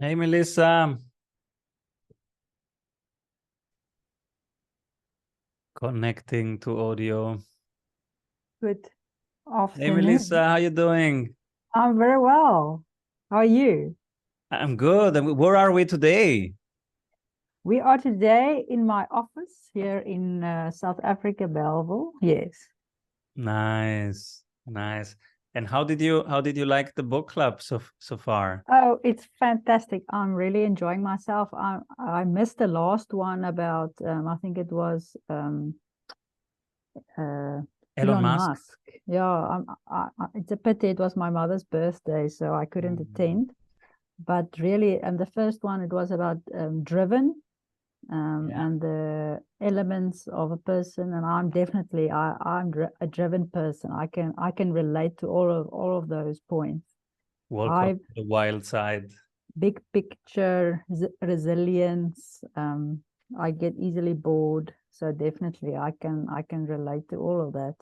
Hey, Melissa. Connecting to audio. Good Hey, afternoon. Melissa, how you doing? I'm very well. How are you? I'm good. Where are we today? We are today in my office here in South Africa, Belleville. Yes. Nice, nice. And how did you like the book club so far? Oh, it's fantastic. I'm really enjoying myself. I missed the last one about I think it was uh, Elon Elon Musk? Musk. Yeah, it's a pity it was my mother's birthday, so I couldn't Mm, attend. But really, and the first one it was about driven. yeah. And the elements of a person. And I'm definitely I'm a driven person. I can relate to all of those points. Welcome I to the wild side. big picture resilience. I get easily bored, so definitely I can relate to all of that.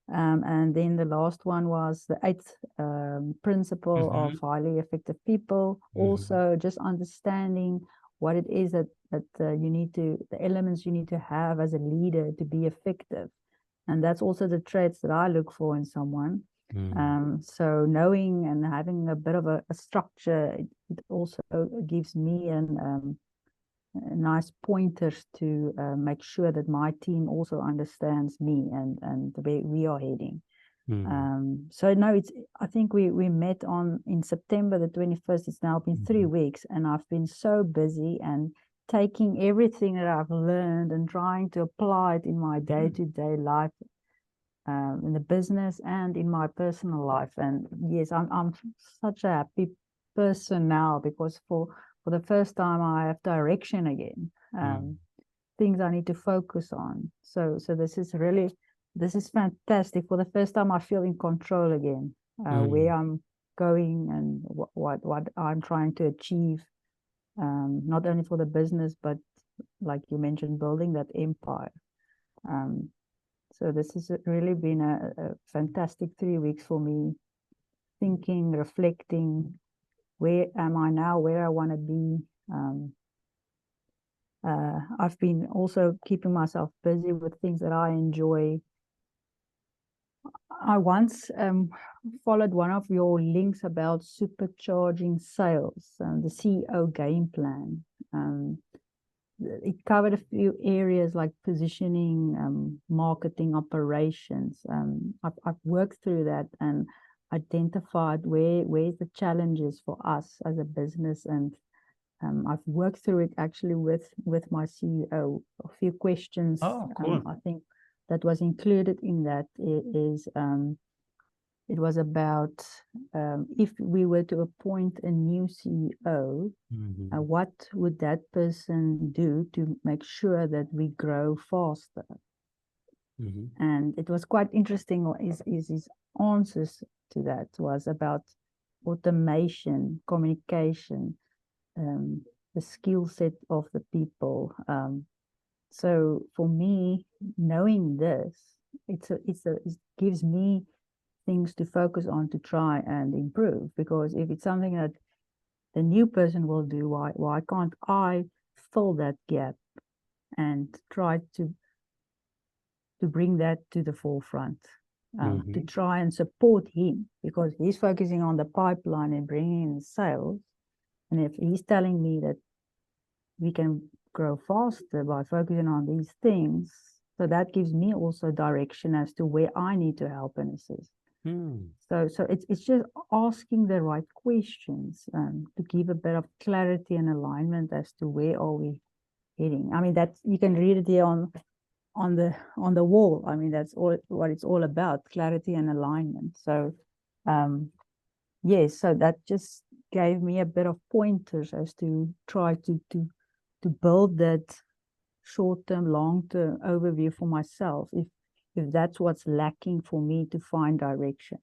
And then the last one was the eighth principle of Mm-hmm. highly effective people. Mm-hmm. Also, just understanding what it is that you need to, the elements you need to have as a leader to be effective. And that's also the traits that I look for in someone. Mm. So knowing and having a bit of a structure, it also gives me nice pointers to make sure that my team also understands me and where we are heading. Mm. So no, I think we met on in September the 21st. It's now been 3 weeks, and I've been so busy and taking everything that I've learned and trying to apply it in my day-to-day life, in the business and in my personal life. And yes, I'm such a happy person now because for the first time I have direction again. Mm. Things I need to focus on. So this is fantastic. For the first time I feel in control again, where Mm. I'm going and what I'm trying to achieve, not only for the business, but like you mentioned, building that empire. Um, so this has really been a fantastic 3 weeks for me, thinking, reflecting, where am I now, where I want to be. I've been also keeping myself busy with things that I enjoy. I once followed one of your links about supercharging sales and the CEO game plan. Um, it covered a few areas like positioning, marketing, operations. I've worked through that and identified where's the challenges for us as a business, and I've worked through it actually with my CEO. A few questions Oh, cool. I think that was included in that is it was about if we were to appoint a new CEO, Mm-hmm. what would that person do to make sure that we grow faster? Mm-hmm. And it was quite interesting. His answers to that was about automation, communication, um, the skill set of the people. So for me, knowing this, it gives me things to focus on to try and improve. Because if it's something that the new person will do, why can't I fill that gap and try to bring that to the forefront, to Mm-hmm. try and support him, because he's focusing on the pipeline and bringing in sales. And if he's telling me that we can grow faster by focusing on these things, so that gives me also direction as to where I need to help and assist. Mm. So it's just asking the right questions, to give a bit of clarity and alignment as to where are we heading. I mean, that you can read it here on the wall. I mean, that's all what it's all about: clarity and alignment. So yes, so that just gave me a bit of pointers as to try to build that short-term, long-term overview for myself, if that's what's lacking for me to find direction.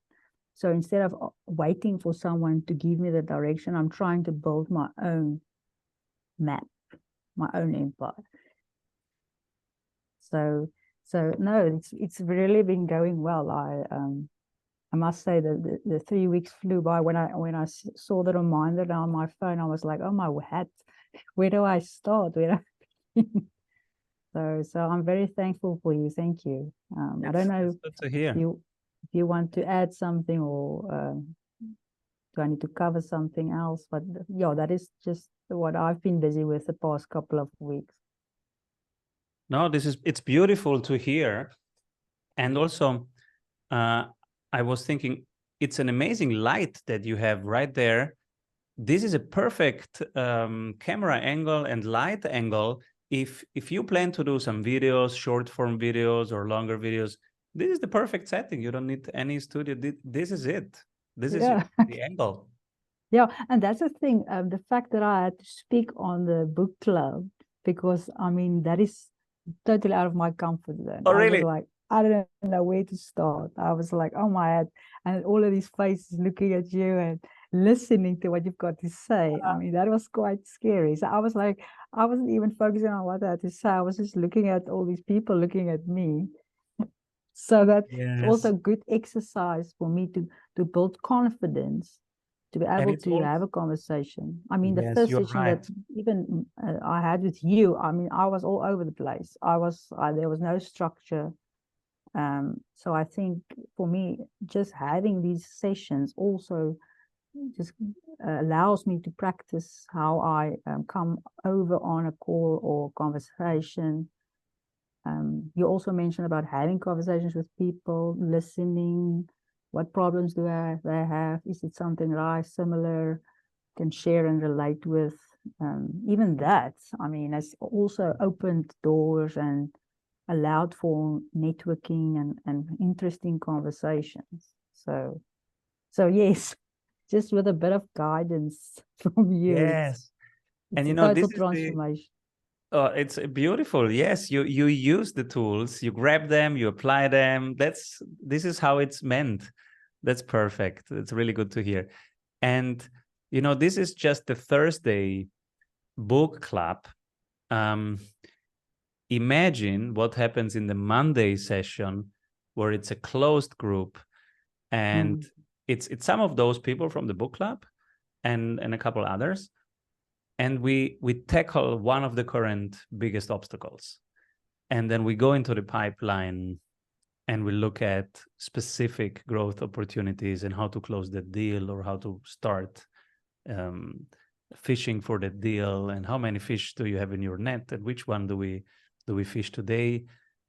So instead of waiting for someone to give me the direction, I'm trying to build my own map, my own empire. So so no, it's really been going well. I must say that the 3 weeks flew by. When I saw the reminder on my phone, I was like, oh my hat, where do I start? So I'm very thankful for you. Thank you. I don't know It's good to hear. if you want to add something, or do I need to cover something else? But yeah, that is just what I've been busy with the past couple of weeks. No, it's beautiful to hear. And also, I was thinking, it's an amazing light that you have right there. This is a perfect camera angle and light angle. If you plan to do some videos, short form videos or longer videos, this is the perfect setting. You don't need any studio. This is it. This is the angle. Yeah, and that's the thing. The fact that I had to speak on the book club, because I mean that is totally out of my comfort zone. Oh, I was really? like, I don't know where to start. I was like, oh my head, and all of these faces looking at you and listening to what you've got to say. I mean, that was quite scary. So I was like, I wasn't even focusing on what I had to say. I was just looking at all these people looking at me. So that's also good exercise for me to build confidence, to be able to have a conversation. I mean, the first session that even I had with you, I mean, I was all over the place. There was no structure. So I think for me, just having these sessions also just allows me to practice how I come over on a call or conversation. You also mentioned about having conversations with people, listening. What problems do they have? Is it something that I similar can share and relate with? Even that, I mean, has also opened doors and allowed for networking and interesting conversations. So yes, just with a bit of guidance from you, Yes. it's a total transformation. It's beautiful. Yes, you use the tools, you grab them, you apply them. This is how it's meant. That's perfect. It's really good to hear. And this is just the Thursday book club. Imagine what happens in the Monday session, where it's a closed group, and it's some of those people from the book club and a couple others. And we tackle one of the current biggest obstacles. And then we go into the pipeline and we look at specific growth opportunities and how to close that deal, or how to start fishing for that deal, and how many fish do you have in your net, and which one do we fish today.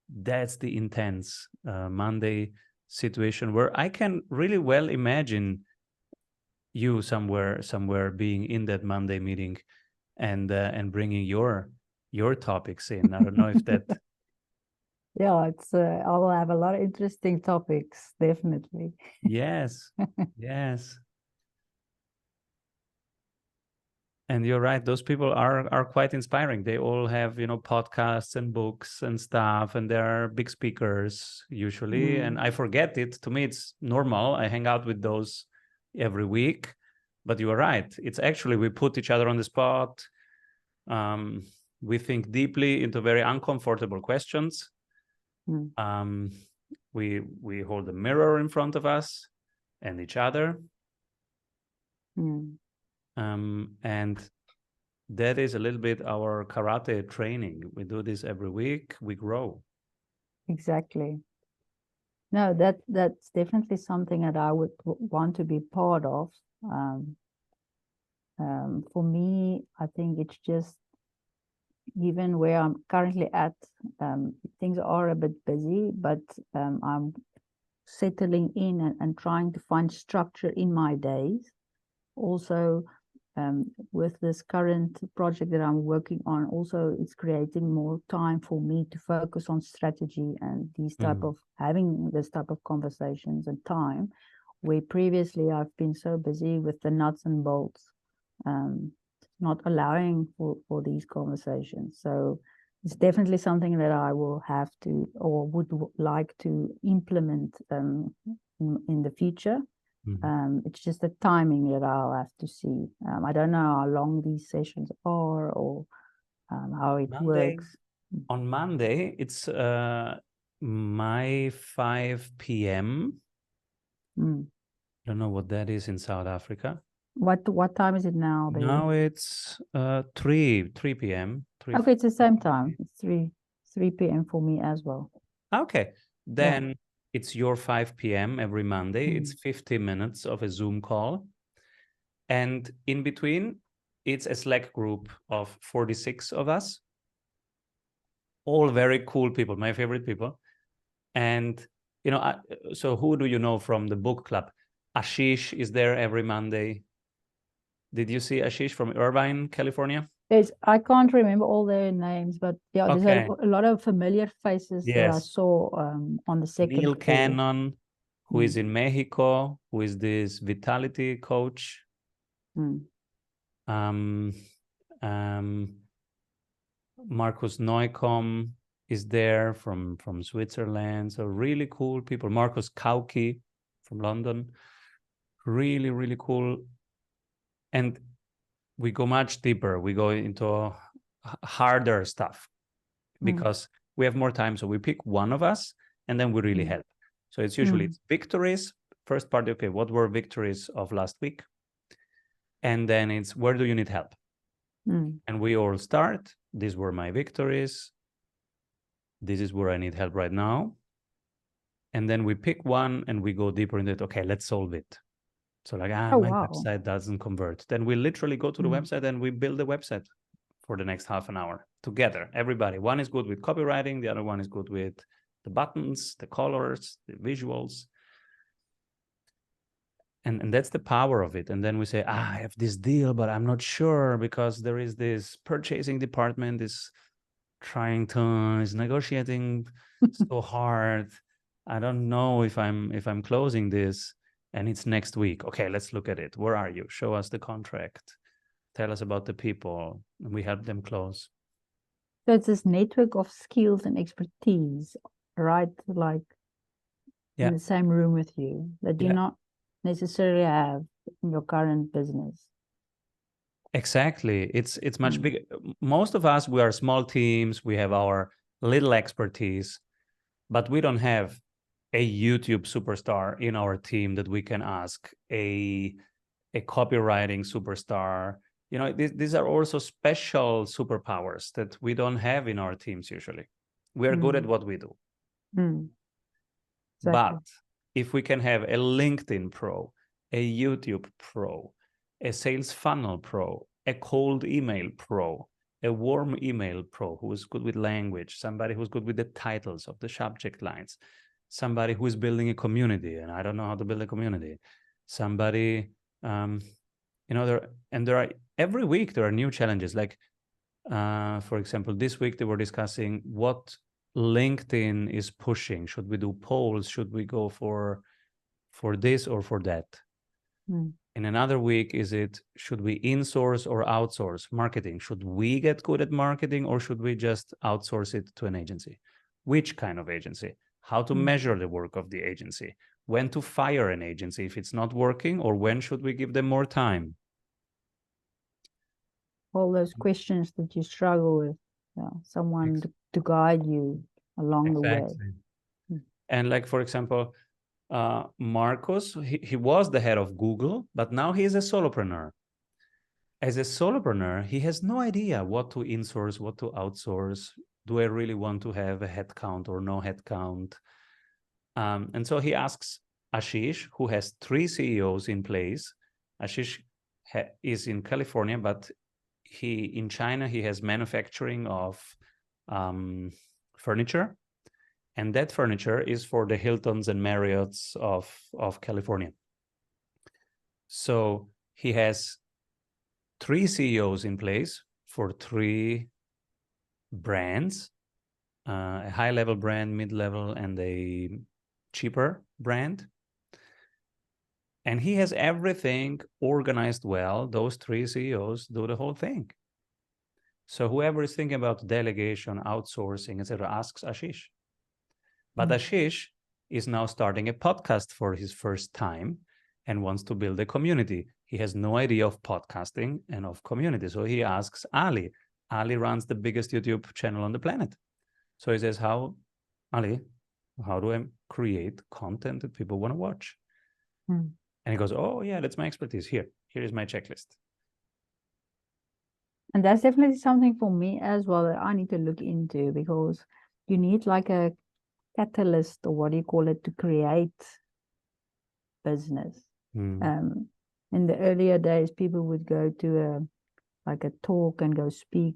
That's the intense Monday situation, where I can really well imagine you somewhere being in that Monday meeting and bringing your topics in. I don't know if that. Yeah, it's I will have a lot of interesting topics, definitely. Yes. And you're right, those people are quite inspiring. They all have podcasts and books and stuff, and they're big speakers usually. And I forget it. To me, it's normal. I hang out with those every week. But you are right. It's actually, we put each other on the spot. We think deeply into very uncomfortable questions. We hold a mirror in front of us and each other. And that is a little bit our karate training. We do this every week. We grow. Exactly. No, that's definitely something that I would want to be part of. For me, I think it's just, even where I'm currently at, things are a bit busy, but I'm settling in and trying to find structure in my days. Also, with this current project that I'm working on, also it's creating more time for me to focus on strategy and these type of having this type of conversations and time, where previously I've been so busy with the nuts and bolts, not allowing for these conversations. So it's definitely something that I will have to, or would like to implement in the future. It's just the timing that I'll have to see. I don't know how long these sessions are, or how it works. On Monday, it's my 5 p.m. Mm. I don't know what that is in South Africa. What time is it now there? Now it's 3 p.m. Okay, it's the same time. It's 3 p.m. for me as well. Okay. Then it's your 5 p.m. every Monday. It's 50 minutes of a Zoom call. And in between, it's a Slack group of 46 of us. All very cool people, my favorite people. And, you know, so who do you know from the book club? Ashish is there every Monday. Did you see Ashish from Irvine, California? I can't remember all their names, but yeah, there's a lot of familiar faces that I saw on the second Neil call. Cannon, who is in Mexico, who is this vitality coach. Markus Neukomm is there from Switzerland. So really cool people. Markus Kauki from London. Really, really cool. And we go much deeper. We go into harder stuff because we have more time. So we pick one of us and then we really help. So it's usually it's victories. First part, okay, what were victories of last week? And then it's where do you need help? And we all start. These were my victories. This is where I need help right now. And then we pick one and we go deeper into it. Okay, let's solve it. So like, my website doesn't convert. Then we literally go to the website and we build the website for the next half an hour together. Everybody. One is good with copywriting. The other one is good with the buttons, the colors, the visuals. And that's the power of it. And then we say, I have this deal, but I'm not sure because there is this purchasing department is negotiating so hard. I don't know if I'm closing this, and it's next week. Okay, let's look at it. Where are you? Show us the contract. Tell us about the people, and we help them close. So it's this network of skills and expertise, right? Like in the same room with you that you not necessarily have in your current business. Exactly. It's much bigger. Most of us, we are small teams. We have our little expertise, but we don't have a YouTube superstar in our team that we can ask, a copywriting superstar. You know, these are also special superpowers that we don't have in our teams usually. We are good at what we do. Exactly. But if we can have a LinkedIn pro, a YouTube pro, a sales funnel pro, a cold email pro, a warm email pro who is good with language, somebody who's good with the titles of the subject lines, somebody who is building a community, and I don't know how to build a community, somebody, you know, there are every week there are new challenges. Like, for example, this week they were discussing what LinkedIn is pushing. Should we do polls? Should we go for this or for that? In another week, should we insource or outsource marketing? Should we get good at marketing or should we just outsource it to an agency? Which kind of agency? How to measure the work of the agency? When to fire an agency if it's not working, or when should we give them more time? All those questions that you struggle with, someone to guide you along the way. And like, for example, Marcos, he was the head of Google, but now he is a solopreneur. As a solopreneur, he has no idea what to insource, what to outsource. Do I really want to have a headcount or no headcount? And so he asks Ashish, who has 3 CEOs in place. Ashish is in California, but in China, he has manufacturing of furniture. And that furniture is for the Hiltons and Marriotts of California. So he has 3 CEOs in place for 3 brands, a high-level brand, mid-level, and a cheaper brand. And he has everything organized well. Those 3 CEOs do the whole thing. So whoever is thinking about delegation, outsourcing, etc., asks Ashish. But Ashish is now starting a podcast for his first time and wants to build a community. He has no idea of podcasting and of community. So he asks Ali. Ali runs the biggest YouTube channel on the planet. So he says, Ali, how do I create content that people want to watch? Mm. And he goes, oh yeah, that's my expertise. Here is my checklist. And that's definitely something for me as well that I need to look into, because you need like a catalyst, or what do you call it, to create business. Mm. In the earlier days, people would go to a talk and go speak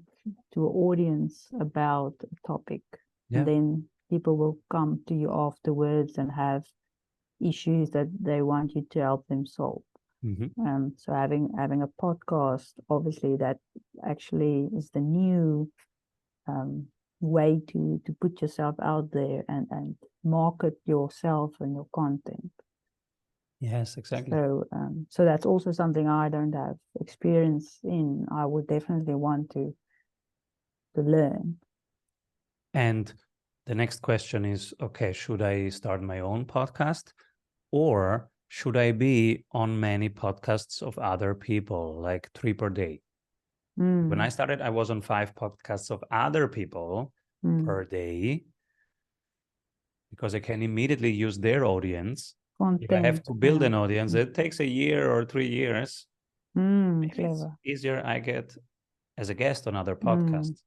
to an audience about a topic. Yeah. And then people will come to you afterwards and have issues that they want you to help them solve. Mm-hmm. So having a podcast, obviously, that actually is the new way to put yourself out there and market yourself and your content. Yes, exactly. So that's also something I don't have experience in. I would definitely want to learn. And the next question is, okay, should I start my own podcast, or should I be on many podcasts of other people, like 3 per day? When I started, I was on 5 podcasts of other people per day, because I can immediately use their audience. If I have Content. to build an audience, it takes a year or 3 years. Maybe it's Clever. easier I get as a guest on other podcasts.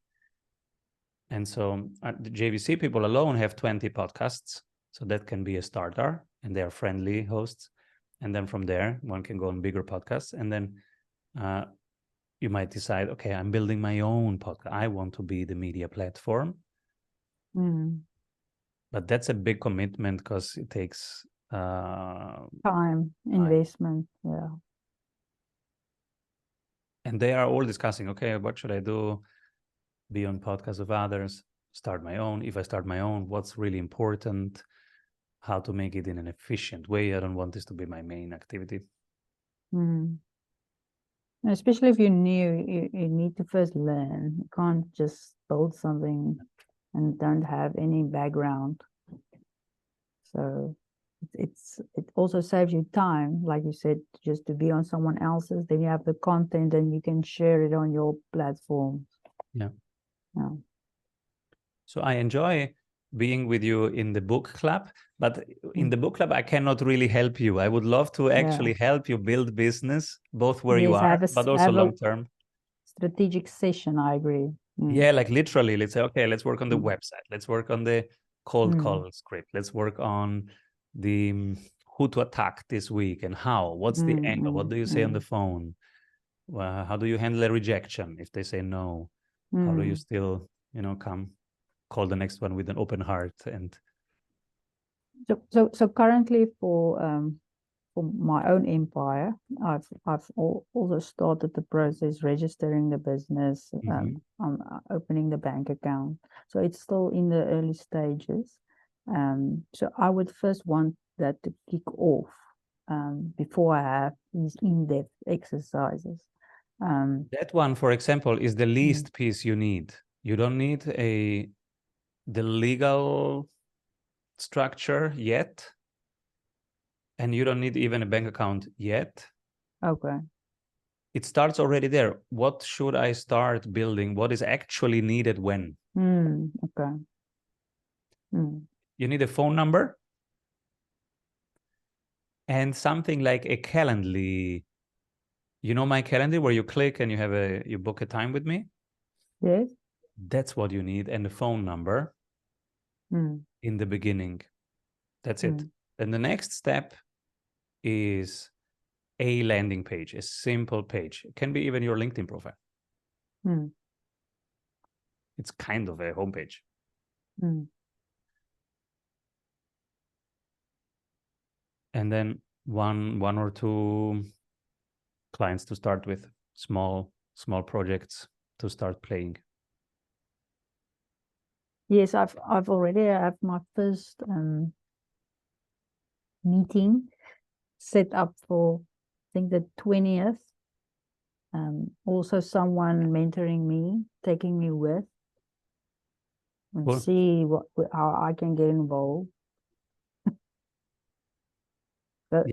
And so the JVC people alone have 20 podcasts. So that can be a starter, and they are friendly hosts. And then from there, one can go on bigger podcasts. And then you might decide, okay, I'm building my own podcast. I want to be the media platform. But that's a big commitment, because it takes time, investment. Yeah. And they are all discussing, okay, what should I do? Be on podcasts of others, start my own. If I start my own, what's really important? How to make it in an efficient way? I don't want this to be my main activity. Especially if you're new, you need to first learn. You can't just build something and don't have any background. So it also saves you time, like you said, just to be on someone else's. Then you have the content and you can share it on your platform. Yeah. So I enjoy being with you in the book club, but in the book club, I cannot really help you. I would love to actually help you build business, both where you are, but also long term. Strategic session, I agree. Yeah, like literally, let's say, okay, let's work on the website. Let's work on the cold call script. Let's work on the who to attack this week and how. What's the angle? What do you say on the phone? How do you handle a rejection if they say no? How do you still, call the next one with an open heart? And so currently for my own empire, I've also started the process, registering the business, I'm opening the bank account. So it's still in the early stages. So I would first want that to kick off before I have these in-depth exercises. That one, for example, is the least piece you need. You don't need the legal structure yet, and you don't need even a bank account yet. Okay. It starts already there. What should I start building? What is actually needed when? Okay. You need a phone number and something like a Calendly. You know my Calendly, where you click and you book a time with me? Yes. That's what you need, and a phone number in the beginning. That's it. Then the next step is a landing page, a simple page. It can be even your LinkedIn profile. It's kind of a homepage. And then one or two clients to start with, small projects to start playing. Yes, I've already have my first meeting set up for, I think, the 20th. Also someone mentoring me, taking me with, and see how I can get involved.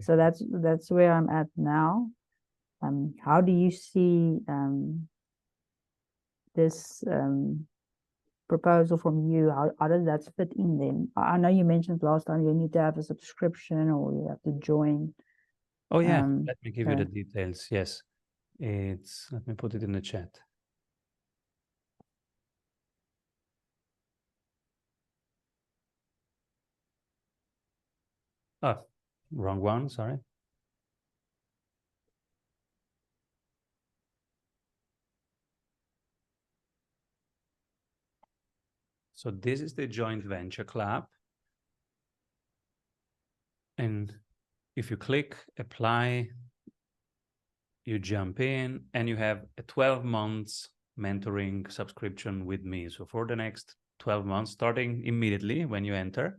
So that's where I'm at now. How do you see this proposal from you? How does that fit in then? I know you mentioned last time you need to have a subscription or you have to join. Oh yeah, let me give you so the details. Yes, let me put it in the chat. Oh, wrong one, sorry. So this is the joint venture club. And if you click apply, you jump in and you have a 12 months mentoring subscription with me. So for the next 12 months, starting immediately when you enter,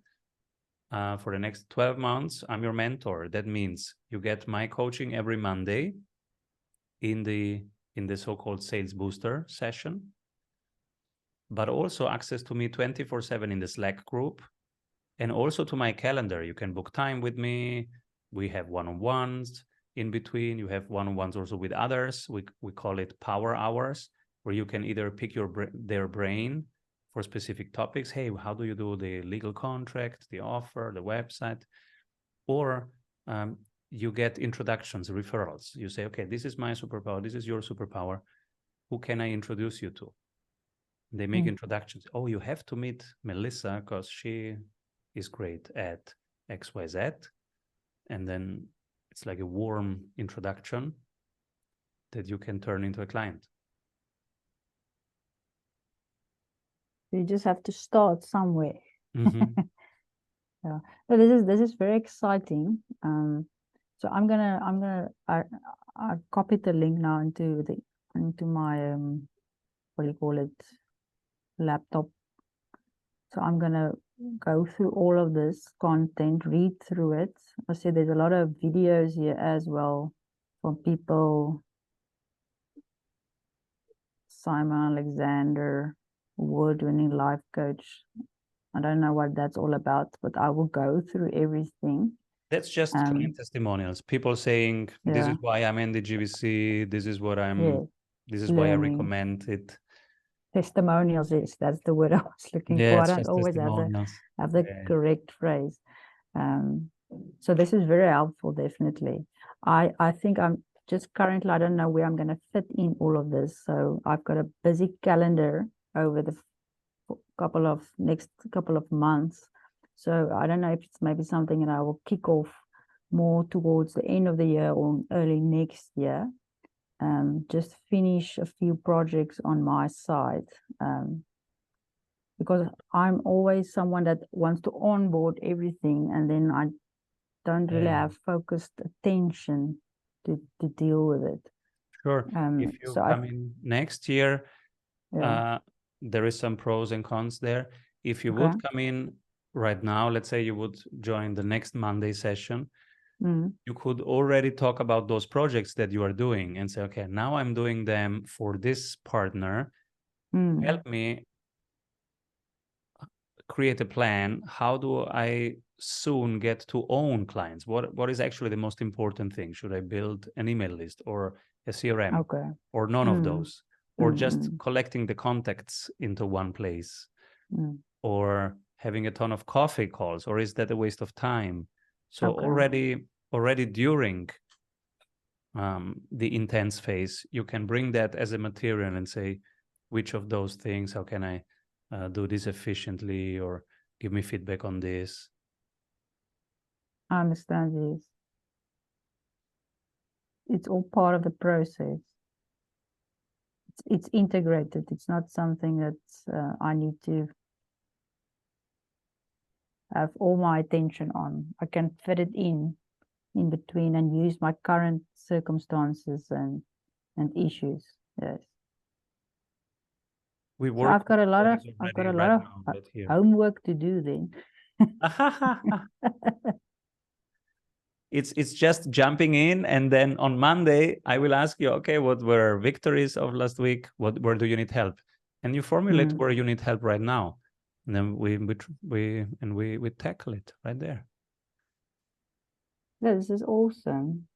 for the next 12 months, I'm your mentor. That means you get my coaching every Monday in the so-called sales booster session, but also access to me 24/7 in the Slack group, and also to my calendar. You can book time with me. We have one-on-ones in between. You have one-on-ones also with others. We call it power hours, where you can either pick their brain for specific topics. Hey, how do you do the legal contract, the offer, the website? Or you get introductions, referrals. You say, okay, this is my superpower. This is your superpower. Who can I introduce you to? They make introductions. Oh, you have to meet Melissa because she is great at XYZ. And then it's like a warm introduction that you can turn into a client. you just have to start somewhere. Mm-hmm. Yeah, so this is very exciting. So I copied the link now into my what do you call it, laptop. So I'm gonna go through all of this content, read through it. I see there's a lot of videos here as well from people. Simon Alexander, award-winning life coach. I don't know what that's all about, but I will go through everything. That's just client testimonials. People saying, this is why I'm in the GVC. This is what this is why I recommend it. Testimonials, yes, that's the word I was looking for. I don't always have the correct phrase. So this is very helpful, definitely. I think I'm just currently, I don't know where I'm going to fit in all of this. So I've got a busy calendar over the next couple of months. So I don't know if it's maybe something that I will kick off more towards the end of the year or early next year. Just finish a few projects on my side. Because I'm always someone that wants to onboard everything, and then I don't really have focused attention to deal with it. Sure. If you come in next year, there is some pros and cons there. If you would come in right now, let's say you would join the next Monday session, you could already talk about those projects that you are doing and say, okay, now I'm doing them for this partner. Help me create a plan. How do I soon get to own clients? What is actually the most important thing? Should I build an email list or a CRM or none of those, or just collecting the contacts into one place, or having a ton of coffee calls, or is that a waste of time? So already during the intense phase, you can bring that as a material and say, which of those things, how can I do this efficiently, or give me feedback on this. I understand this. It's all part of the process. It's integrated. It's not something that I need to have all my attention on. I can fit it in between and use my current circumstances and issues. Yes. So I've got a lot of homework to do then. It's just jumping in, and then on Monday I will ask you, okay, what were victories of last week? Where do you need help? And you formulate where you need help right now, and then we tackle it right there. This is awesome.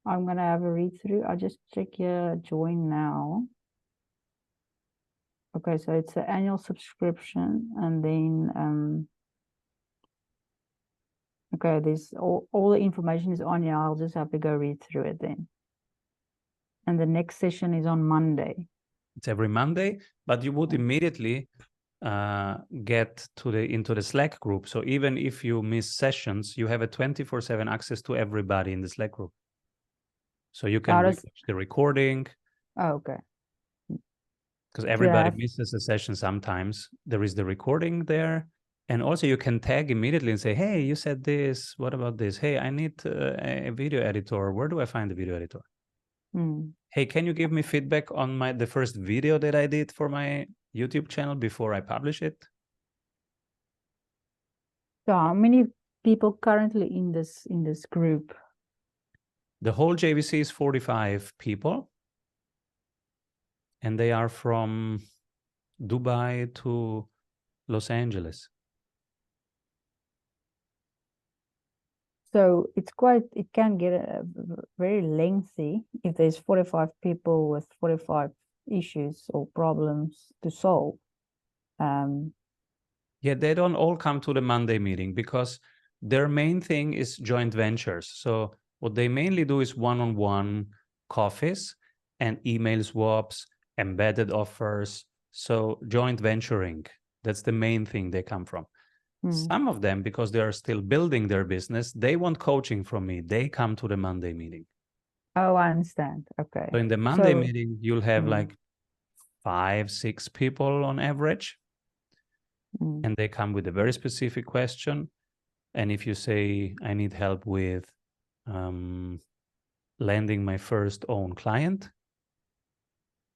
I'm gonna have a read through. I'll just check here, join now. Okay, so it's an annual subscription, and then Okay, this all the information is on here. I'll just have to go read through it then. And the next session is on Monday. It's every Monday, but you would immediately get into the Slack group. So even if you miss sessions, you have a 24/7 access to everybody in the Slack group. So you can watch the recording. Oh, okay. Because everybody misses a session sometimes. There is the recording there. And also you can tag immediately and say, hey, you said this. What about this? Hey, I need a video editor. Where do I find the video editor? Hey, can you give me feedback on the first video that I did for my YouTube channel before I publish it? So how many people currently in this group? The whole JVC is 45 people. And they are from Dubai to Los Angeles. So it can get very lengthy if there's 45 people with 45 issues or problems to solve. Yeah, they don't all come to the Monday meeting because their main thing is joint ventures. So what they mainly do is one-on-one coffees and email swaps, embedded offers. So joint venturing, that's the main thing they come from. Some of them, because they are still building their business, they want coaching from me. They come to the Monday meeting. Oh, I understand. Okay. So in the Monday meeting, you'll have like 5-6 people on average. And they come with a very specific question. And if you say, I need help with landing my first own client,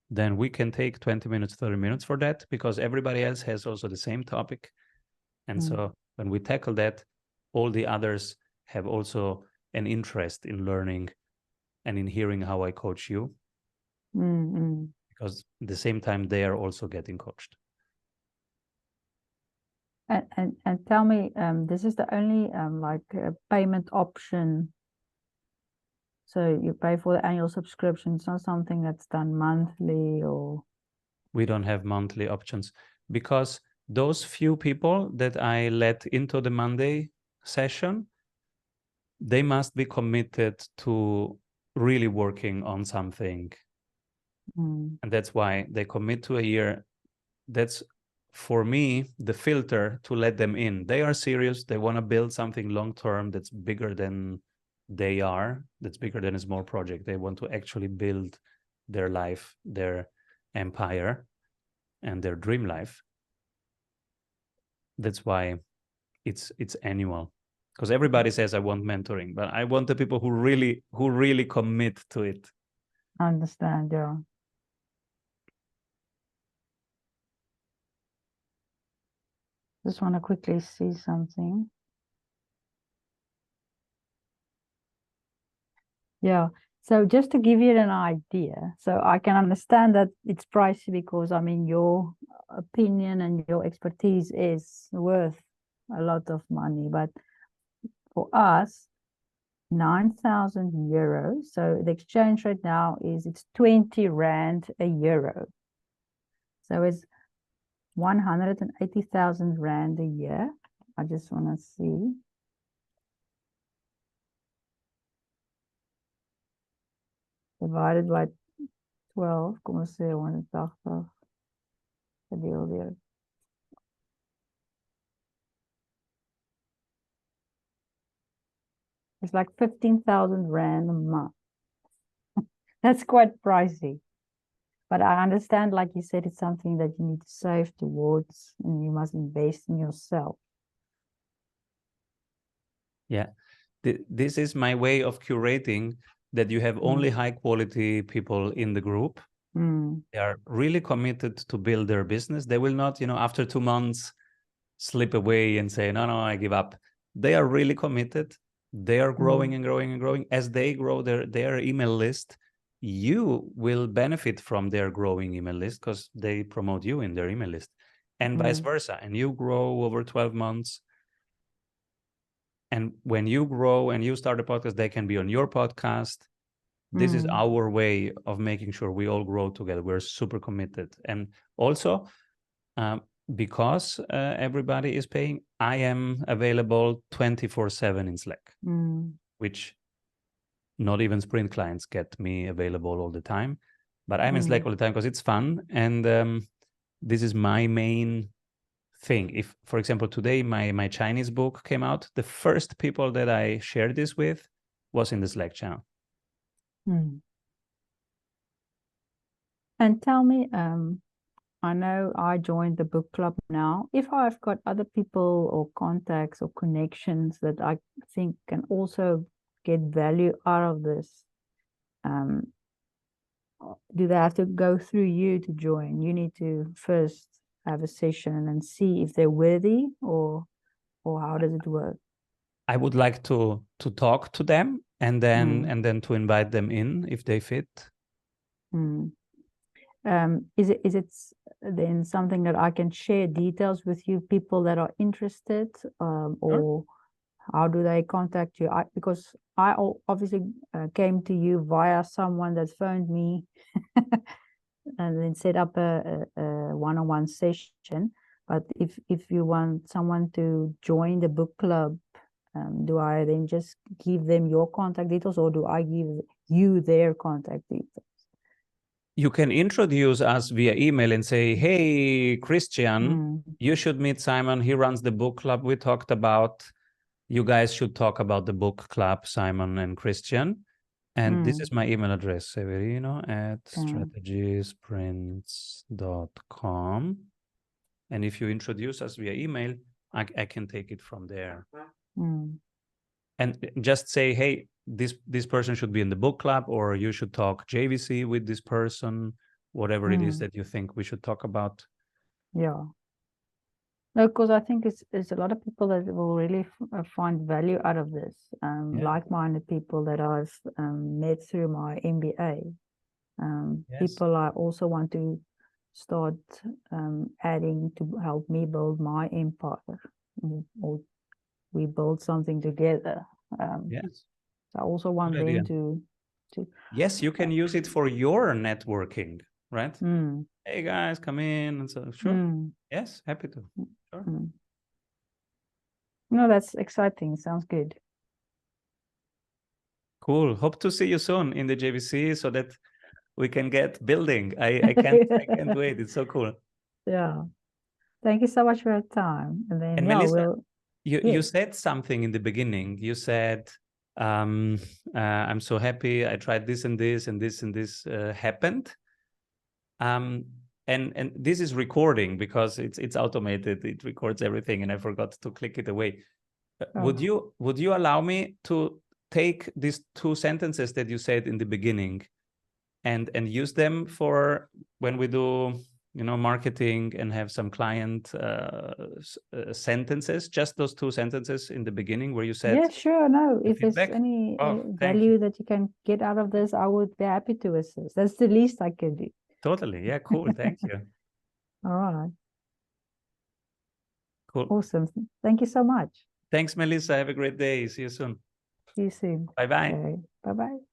then we can take 20 minutes, 30 minutes for that, because everybody else has also the same topic. And so when we tackle that, all the others have also an interest in learning and in hearing how I coach you. Because at the same time, they are also getting coached. And tell me, this is the only like payment option. So you pay for the annual subscription. It's not something that's done monthly or. We don't have monthly options because those few people that I let into the Monday session, they must be committed to really working on something. And that's why they commit to a year. That's, for me, the filter to let them in. They are serious. They want to build something long-term that's bigger than they are, that's bigger than a small project. They want to actually build their life, their empire, and their dream life. That's why it's annual, because everybody says I want mentoring, but I want the people who really commit to it. I understand, yeah. Just want to quickly see something. Yeah. So just to give you an idea, so I can understand that it's pricey because, I mean, your opinion and your expertise is worth a lot of money. But for us, 9,000 euros. So the exchange rate now it's 20 Rand a euro. So it's 180,000 Rand a year. I just want to see. Divided by 12, kom ons sê 180 gedeel deur. It's like 15,000 Rand a month. That's quite pricey. But I understand, like you said, it's something that you need to save towards and you must invest in yourself. Yeah. This is my way of curating that you have only high quality people in the group. They are really committed to build their business. They will not, after 2 months slip away and say, no, I give up. They are really committed. They are growing and growing and growing. As they grow their email list, you will benefit from their growing email list because they promote you in their email list, and vice versa. And you grow over 12 months. And when you grow and you start a podcast, they can be on your podcast. This is our way of making sure we all grow together. We're super committed. And also, because everybody is paying, I am available 24/7 in Slack, which not even sprint clients get me available all the time. But I'm in Slack all the time because it's fun. And this is my main thing. If, for example, today my Chinese book came out, the first people that I shared this with was in the Slack channel. And tell me, I know I joined the book club now. If I've got other people or contacts or connections that I think can also get value out of this, do they have to go through you to join? You need to first have a session and see if they're worthy, or how does it work? I would like to talk to them and then to invite them in if they fit. Is it then something that I can share details with you, people that are interested, or how do they contact you? Because I obviously came to you via someone that phoned me and then set up a one-on-one session. But if you want someone to join the book club, do I then just give them your contact details, or do I give you their contact details? You can introduce us via email and say, hey, Christian, you should meet Simon. He runs the book club we talked about. You guys should talk about the book club, Simon and Christian. And this is my email address, Severino at strategysprints.com. And if you introduce us via email, I can take it from there. And just say, hey, this person should be in the book club, or you should talk JVC with this person, whatever it is that you think we should talk about. Yeah. No, because I think it's a lot of people that will really find value out of this. Like-minded people that I've met through my MBA. People I also want to start adding to help me build my empire, or we build something together. I also want them to. Yes, you can use it for your networking, right? Hey guys, come in, and so sure. Yes, happy to. Sure. No, that's exciting. Sounds good. Cool. Hope to see you soon in the JVC so that we can get building. I can't wait. It's so cool. Yeah. Thank you so much for your time. And then Melissa, you said something in the beginning. You said, I'm so happy I tried this and this and this and this happened. And this is recording because it's automated. It records everything, and I forgot to click it away. Would you allow me to take these 2 sentences that you said in the beginning and use them for when we do marketing and have some client sentences, just those 2 sentences in the beginning where you said, yeah, sure. No, if there's any value that you can get out of this, I would be happy to assist. That's the least I can do. Totally. Yeah, cool. Thank you. All right. Cool. Awesome. Thank you so much. Thanks, Melissa. Have a great day. See you soon. See you soon. Bye-bye. Okay. Bye-bye.